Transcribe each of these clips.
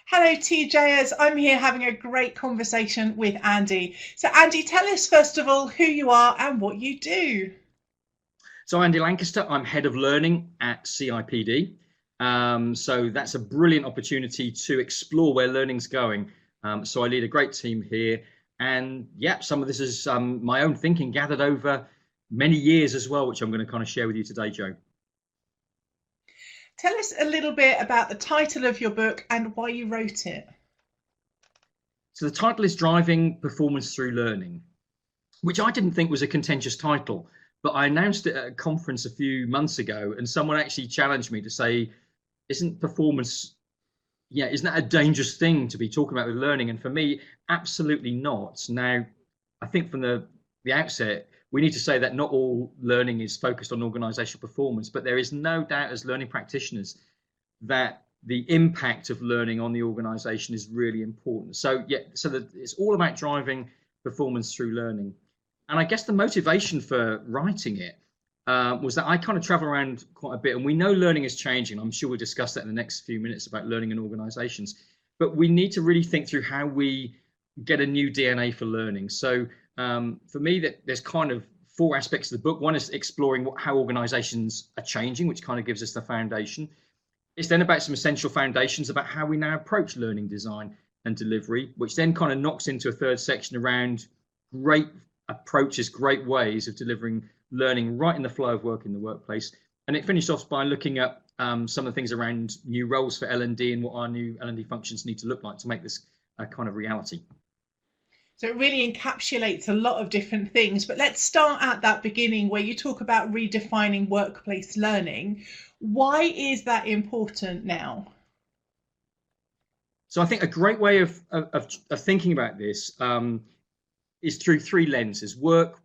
Hello, TJers. I'm here having a great conversation with Andy. So, Andy, tell us first of all who you are and what you do. So, Andy Lancaster, I'm head of learning at CIPD. So that's a brilliant opportunity to explore where learning's going. So I lead a great team here, and yeah, some of this is my own thinking gathered over many years as well, which I'm going to kind of share with you today, Joe. Tell us a little bit about the title of your book and why you wrote it. So the title is Driving Performance Through Learning, which I didn't think was a contentious title, but I announced it at a conference a few months ago, and someone actually challenged me to say, isn't performance, yeah, isn't that a dangerous thing to be talking about with learning? And for me, absolutely not. Now, I think from the outset, we need to say that not all learning is focused on organizational performance, but there is no doubt as learning practitioners that the impact of learning on the organization is really important. So yeah, so that it's all about driving performance through learning. And I guess the motivation for writing it was that I kind of travel around quite a bit, and we know learning is changing. I'm sure we'll discuss that in the next few minutes about learning in organizations. But we need to really think through how we get a new DNA for learning. So for me, there's kind of four aspects of the book. One is exploring how organizations are changing, which kind of gives us the foundation. It's then about some essential foundations about how we now approach learning design and delivery, which then kind of knocks into a third section around great approaches, great ways of delivering learning right in the flow of work in the workplace. And it finished off by looking at some of the things around new roles for L&D and what our new L&D functions need to look like to make this a kind of reality. So, it really encapsulates a lot of different things. But let's start at that beginning where you talk about redefining workplace learning. Why is that important now? So I think a great way of thinking about this is through three lenses: work,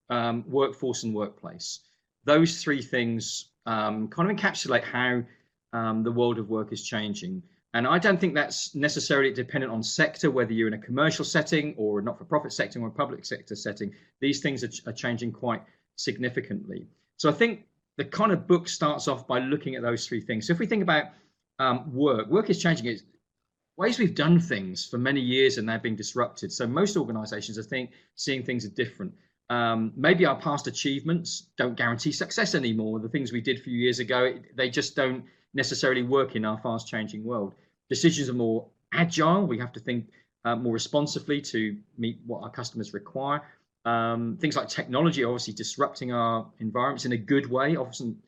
workforce, and workplace. Those three things kind of encapsulate how the world of work is changing. And I don't think that's necessarily dependent on sector, whether you're in a commercial setting or a not-for-profit setting or a public sector setting. These things are changing quite significantly. So I think the kind of book starts off by looking at those three things. So if we think about work is changing. It's ways we've done things for many years and they're being disrupted. So most organizations, I think, seeing things are different. Maybe our past achievements don't guarantee success anymore. The things we did a few years ago, they just don't necessarily work in our fast changing world. Decisions are more agile. We have to think more responsively to meet what our customers require. Things like technology are obviously disrupting our environments in a good way. Often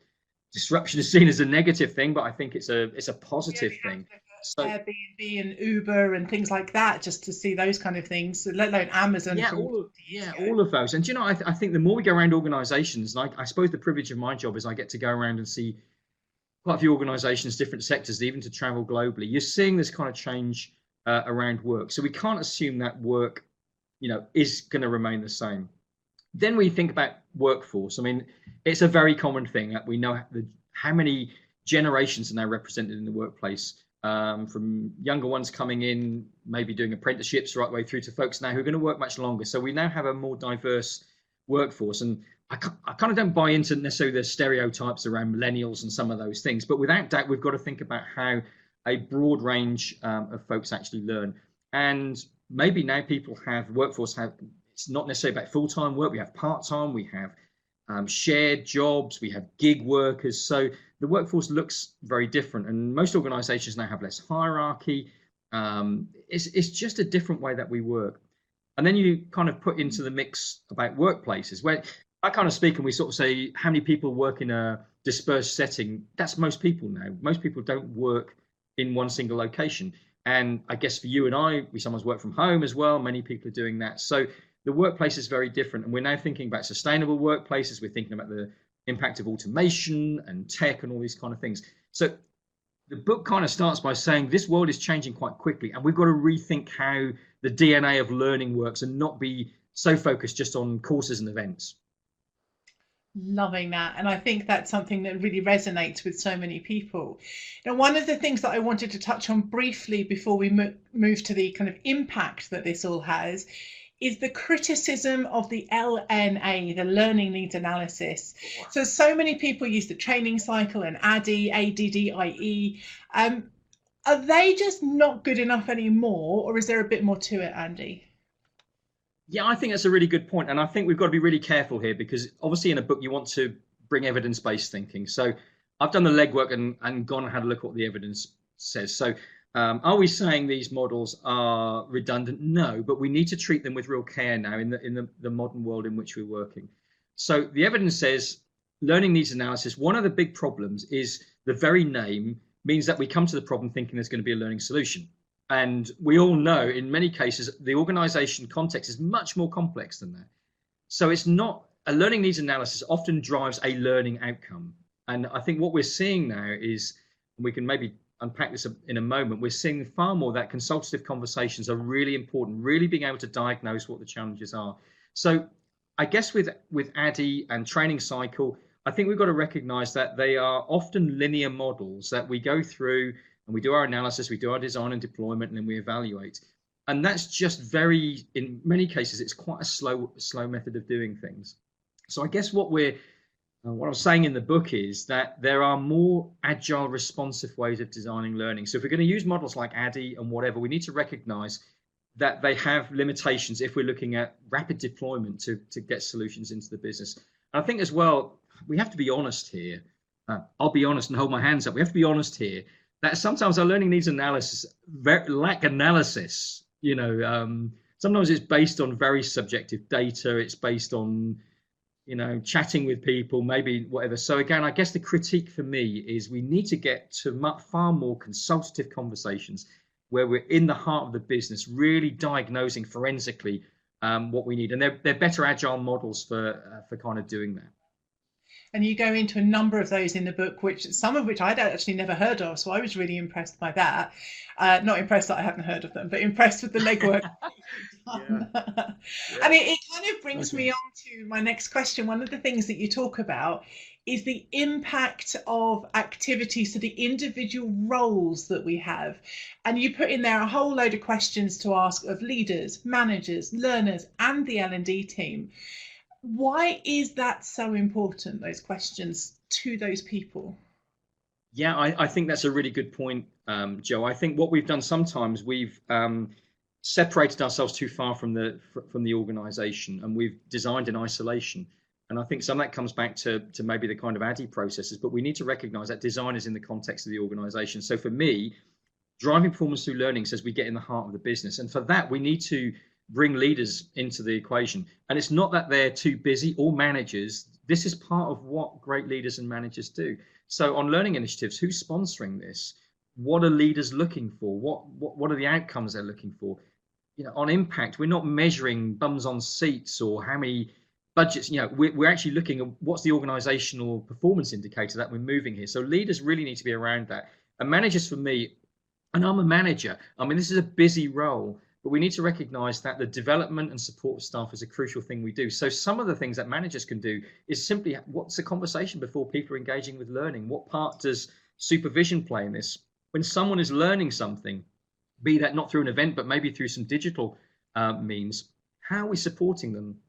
disruption is seen as a negative thing, but I think it's a Yeah, positive we have thing. to look So at Airbnb and Uber and things like that just to see those kind of things, let alone Amazon yeah, from 40 years ago. all of those. And you know, I think the more we go around organisations, like I suppose the privilege of my job is I get to go around and see quite a few organisations, different sectors, even to travel globally. You're seeing this kind of change around work, so we can't assume that work, is going to remain the same. Then we think about workforce. I mean, it's a very common thing that we know how many generations are now represented in the workplace, from younger ones coming in, maybe doing apprenticeships right way through to folks now who are going to work much longer. So we now have a more diverse workforce. And I kind of don't buy into necessarily the stereotypes around millennials and some of those things. But without doubt, we've got to think about how a broad range of folks actually learn. And maybe now people it's not necessarily about full-time work. We have part-time, we have shared jobs, we have gig workers. So the workforce looks very different, and most organizations now have less hierarchy. It's just a different way that we work. And then you kind of put into the mix about workplaces where I kind of speak and we sort of say how many people work in a dispersed setting. That's most people now. Most people don't work in one single location. And I guess for you and I, we sometimes work from home as well. Many people are doing that. So the workplace is very different. And we're now thinking about sustainable workplaces. We're thinking about the impact of automation and tech and all these kind of things. So the book kind of starts by saying this world is changing quite quickly, and we've got to rethink how the DNA of learning works and not be so focused just on courses and events. Loving that. And I think that's something that really resonates with so many people. Now, one of the things that I wanted to touch on briefly before we move to the kind of impact that this all has is the criticism of the LNA, the learning needs analysis. So many people use the training cycle and ADDIE. Are they just not good enough anymore, or is there a bit more to it, Andy? Yeah, I think that's a really good point, and I think we've got to be really careful here because obviously in a book you want to bring evidence-based thinking. So I've done the legwork and gone and had a look at what the evidence says. So are we saying these models are redundant? No, but we need to treat them with real care now in the modern world in which we're working. So the evidence says learning needs analysis. One of the big problems is the very name means that we come to the problem thinking there's going to be a learning solution. And we all know in many cases, the organization context is much more complex than that. So it's not a learning needs analysis often drives a learning outcome. And I think what we're seeing now is, and we can maybe unpack this in a moment, we're seeing far more that consultative conversations are really important, really being able to diagnose what the challenges are. So I guess with ADDIE and training cycle, I think we've got to recognize that they are often linear models that we go through and we do our analysis, we do our design and deployment, and then we evaluate. And that's just very, in many cases, it's quite a slow method of doing things. So I guess what I'm saying in the book is that there are more agile, responsive ways of designing learning. So if we're going to use models like ADDIE and whatever, we need to recognize that they have limitations if we're looking at rapid deployment to get solutions into the business. And I think as well, we have to be honest here. I'll be honest and hold my hands up. We have to be honest here that sometimes our learning needs analysis lack analysis. Sometimes it's based on very subjective data. It's based on, chatting with people, maybe whatever. So again, I guess the critique for me is we need to get to far more consultative conversations where we're in the heart of the business, really diagnosing forensically what we need. And they're better agile models for kind of doing that. And you go into a number of those in the book, which some of which I'd actually never heard of. So I was really impressed by that. Not impressed that I hadn't heard of them, but impressed with the legwork. Yeah. And it kind of brings me on to my next question. One of the things that you talk about is the impact of activities to the individual roles that we have. And you put in there a whole load of questions to ask of leaders, managers, learners, and the L&D team. Why is that so important, those questions to those people? Yeah, I think that's a really good point, Joe. I think what we've done sometimes, we've separated ourselves too far from the organization, and we've designed in isolation. And I think some of that comes back to maybe the kind of ADDIE processes, but we need to recognize that design is in the context of the organization. So for me, driving performance through learning says we get in the heart of the business. And for that, we need to bring leaders into the equation. And it's not that they're too busy or managers. This is part of what great leaders and managers do. So on learning initiatives, who's sponsoring this? What are leaders looking for? What are the outcomes they're looking for? On impact, we're not measuring bums on seats or how many budgets. We're actually looking at what's the organizational performance indicator that we're moving here. So leaders really need to be around that. And managers, for me, and I'm a manager, I mean, this is a busy role, but we need to recognize that the development and support of staff is a crucial thing we do. So some of the things that managers can do is simply, what's the conversation before people are engaging with learning? What part does supervision play in this? When someone is learning something, be that not through an event, but maybe through some digital means, how are we supporting them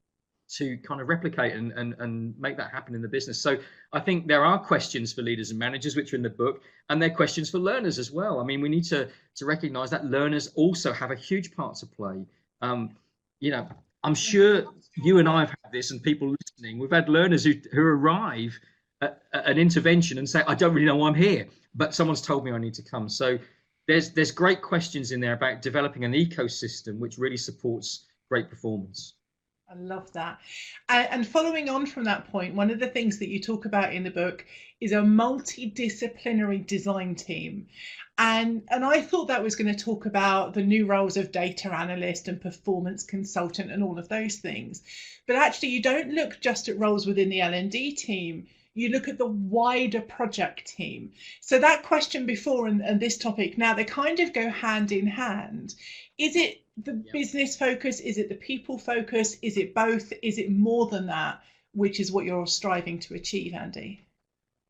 to kind of replicate and make that happen in the business? So I think there are questions for leaders and managers, which are in the book, and they're questions for learners as well. I mean, we need to recognize that learners also have a huge part to play. I'm sure you and I have had this, and people listening, we've had learners who arrive at an intervention and say, I don't really know why I'm here, but someone's told me I need to come. So there's great questions in there about developing an ecosystem which really supports great performance. I love that. And following on from that point, one of the things that you talk about in the book is a multidisciplinary design team. And I thought that was going to talk about the new roles of data analyst and performance consultant and all of those things. But actually, you don't look just at roles within the L&D team. You look at the wider project team. So that question before and this topic now, they kind of go hand in hand. Is it the business focus? Is it the people focus? Is it both? Is it more than that, which is what you're striving to achieve, Andy?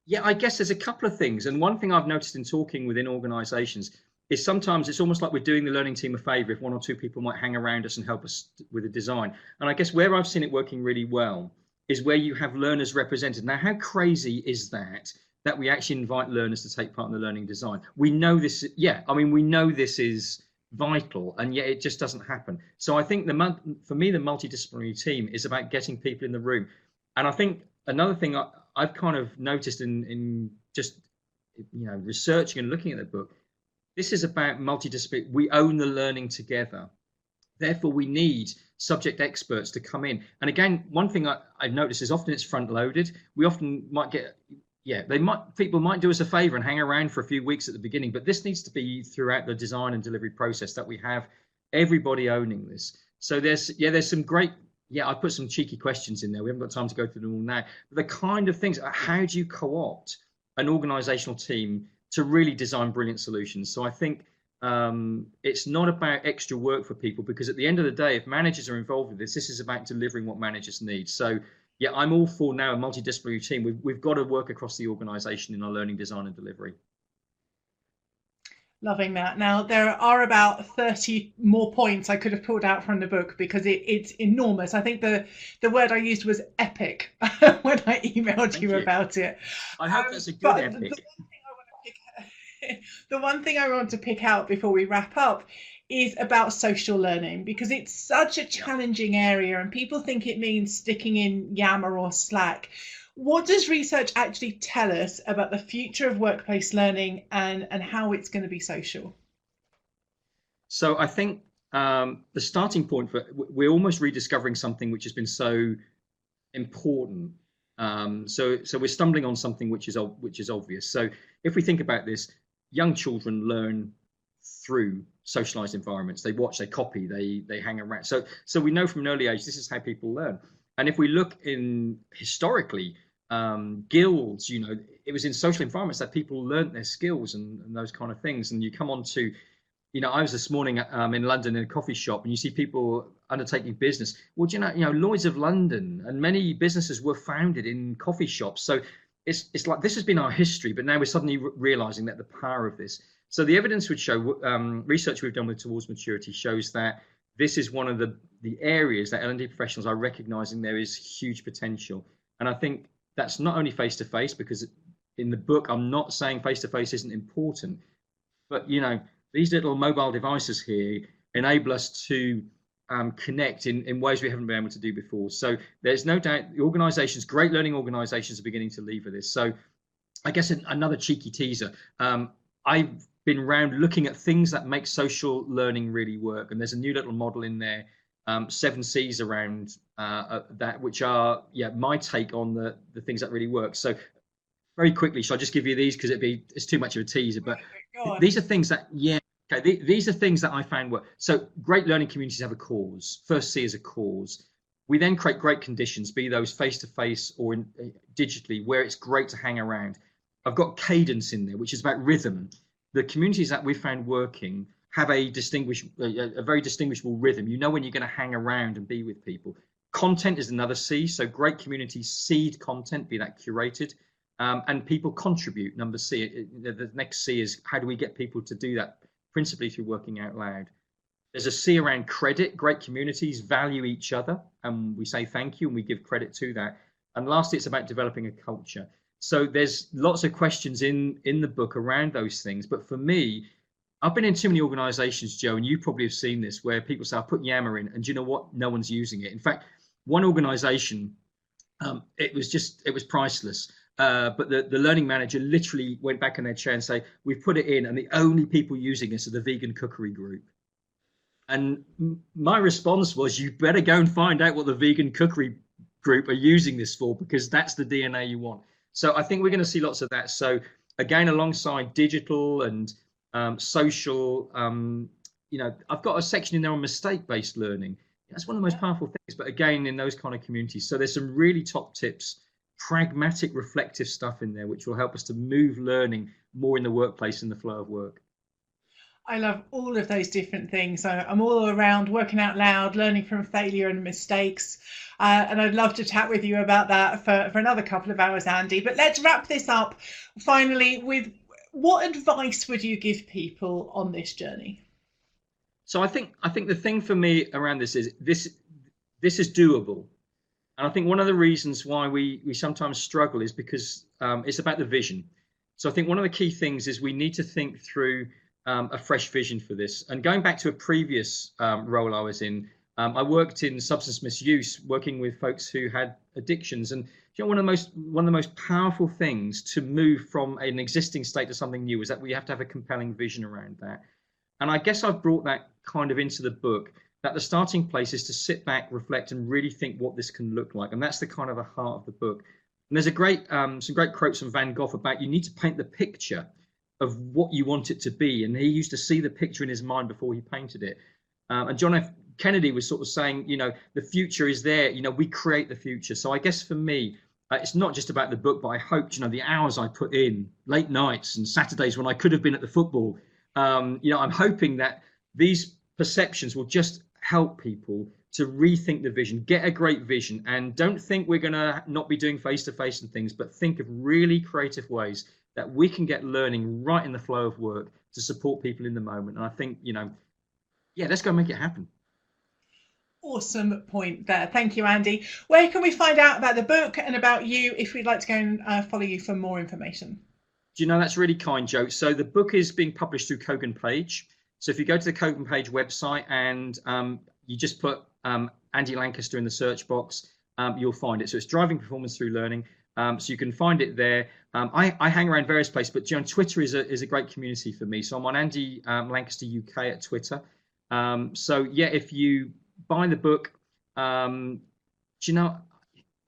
Yeah, I guess there's a couple of things. And one thing I've noticed in talking within organizations is sometimes it's almost like we're doing the learning team a favor if one or two people might hang around us and help us with the design. And I guess where I've seen it working really well is where you have learners represented. Now, how crazy is that that we actually invite learners to take part in the learning design. We know this, yeah, I mean, we know this is vital, and yet it just doesn't happen. So I think for me, the multidisciplinary team is about getting people in the room. And I think another thing I've kind of noticed in just, researching and looking at the book, this is about multidisciplinary. We own the learning together. Therefore, we need subject experts to come in. And again, one thing I've noticed is often it's front loaded. We often might get, people might do us a favor and hang around for a few weeks at the beginning, but this needs to be throughout the design and delivery process, that we have everybody owning this. So there's some great, I put some cheeky questions in there. We haven't got time to go through them all now. But the kind of things, how do you co-opt an organizational team to really design brilliant solutions? So I think it's not about extra work for people, because at the end of the day, if managers are involved with this is about delivering what managers need. So I'm all for now a multidisciplinary team. We've got to work across the organization in our learning design and delivery. Loving that. Now, there are about 30 more points I could have pulled out from the book, because it's enormous. I think the word I used was epic when I emailed you about it. I hope that's a good epic. The one thing I want to pick out before we wrap up is about social learning, because it's such a challenging area and people think it means sticking in Yammer or Slack. What does research actually tell us about the future of workplace learning and how it's going to be social? So I think the starting point we're almost rediscovering something which has been so important. So we're stumbling on something which is obvious. So if we think about this, young children learn through socialized environments. They watch, they copy, they hang around. So we know from an early age this is how people learn. And if we look historically, guilds, it was in social environments that people learned their skills and those kind of things. And you come on to, I was this morning in London in a coffee shop, and you see people undertaking business. Well, Lloyd's of London and many businesses were founded in coffee shops. So it's like this has been our history, but now we're suddenly realizing that the power of this. So the evidence would show, research we've done with Towards Maturity shows that this is one of the areas that L&D professionals are recognizing there is huge potential. And I think that's not only face-to-face, because in the book, I'm not saying face-to-face isn't important, but, these little mobile devices here enable us to connect in ways we haven't been able to do before. So there's no doubt the organizations, great learning organizations, are beginning to lever this. So I guess another cheeky teaser, I've been around looking at things that make social learning really work. And there's a new little model in there, 7 C's around that, which are, my take on the things that really work. So very quickly, shall I just give you these, because it's too much of a teaser, but these are things that, these are things that I found work. So great learning communities have a cause. First C is a cause. We then create great conditions, be those face-to-face or digitally, where it's great to hang around. I've got cadence in there, which is about rhythm. The communities that we found working have a very distinguishable rhythm. You know when you're going to hang around and be with people. Content is another C. So great communities seed content, be that curated, and people contribute. Number C. The next C is how do we get people to do that, principally through working out loud. There's a C around credit. Great communities value each other, and we say thank you and we give credit to that. And lastly, it's about developing a culture. So there's lots of questions in the book around those things. But for me, I've been in too many organizations, Joe, and you probably have seen this, where people say, I put Yammer in, and do you know what? No one's using it. In fact, one organization, it was priceless. But the learning manager literally went back in their chair and say, we've put it in, and the only people using this are the vegan cookery group. And my response was, you better go and find out what the vegan cookery group are using this for, because that's the DNA you want. So I think we're going to see lots of that. So again, alongside digital and social, I've got a section in there on mistake-based learning. That's one of the most powerful things, but again, in those kind of communities. So there's some really top tips, pragmatic, reflective stuff in there, which will help us to move learning more in the workplace and the flow of work. I love all of those different things. I'm all around working out loud, learning from failure and mistakes. And I'd love to chat with you about that for another couple of hours, Andy. But let's wrap this up finally with, what advice would you give people on this journey? So I think the thing for me around this is this is doable. And I think one of the reasons why we sometimes struggle is because it's about the vision. So I think one of the key things is we need to think through a fresh vision for this. And going back to a previous role I was in, I worked in substance misuse, working with folks who had addictions. And you know, one of the most powerful things to move from an existing state to something new is that we have to have a compelling vision around that. And I guess I've brought that kind of into the book, that the starting place is to sit back, reflect, and really think what this can look like. And that's the kind of the heart of the book. And there's some great quotes from Van Gogh about you need to paint the picture of what you want it to be. And he used to see the picture in his mind before he painted it. And John F. Kennedy was sort of saying, you know, the future is there. You know, we create the future. So I guess for me, it's not just about the book, but I hoped, you know, the hours I put in, late nights and Saturdays when I could have been at the football, you know, I'm hoping that these perceptions will just help people to rethink the vision, get a great vision, and don't think we're going to not be doing face-to-face and things, but think of really creative ways that we can get learning right in the flow of work to support people in the moment. And I think, you know, yeah, let's go make it happen. Awesome point there. Thank you, Andy. Where can we find out about the book and about you if we'd like to go and follow you for more information? Do you know, that's really kind, Joe. So the book is being published through Kogan Page. So if you go to the Kogan Page website and you just put Andy Lancaster in the search box, you'll find it. So it's Driving Performance Through Learning. So you can find it there. I hang around various places, but you know, Twitter is a great community for me. So I'm on Andy Lancaster UK at Twitter. So yeah, if you buy the book, do you know,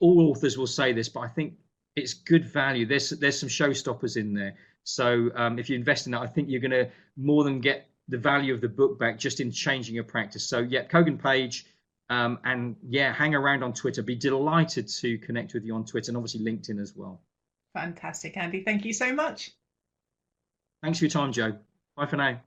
all authors will say this, but I think it's good value. There's some showstoppers in there. So if you invest in that, I think you're going to more than get the value of the book back just in changing your practice. So yeah, Kogan Page, and yeah, hang around on Twitter. Be delighted to connect with you on Twitter and obviously LinkedIn as well. Fantastic, Andy. Thank you so much. Thanks for your time, Joe. Bye for now.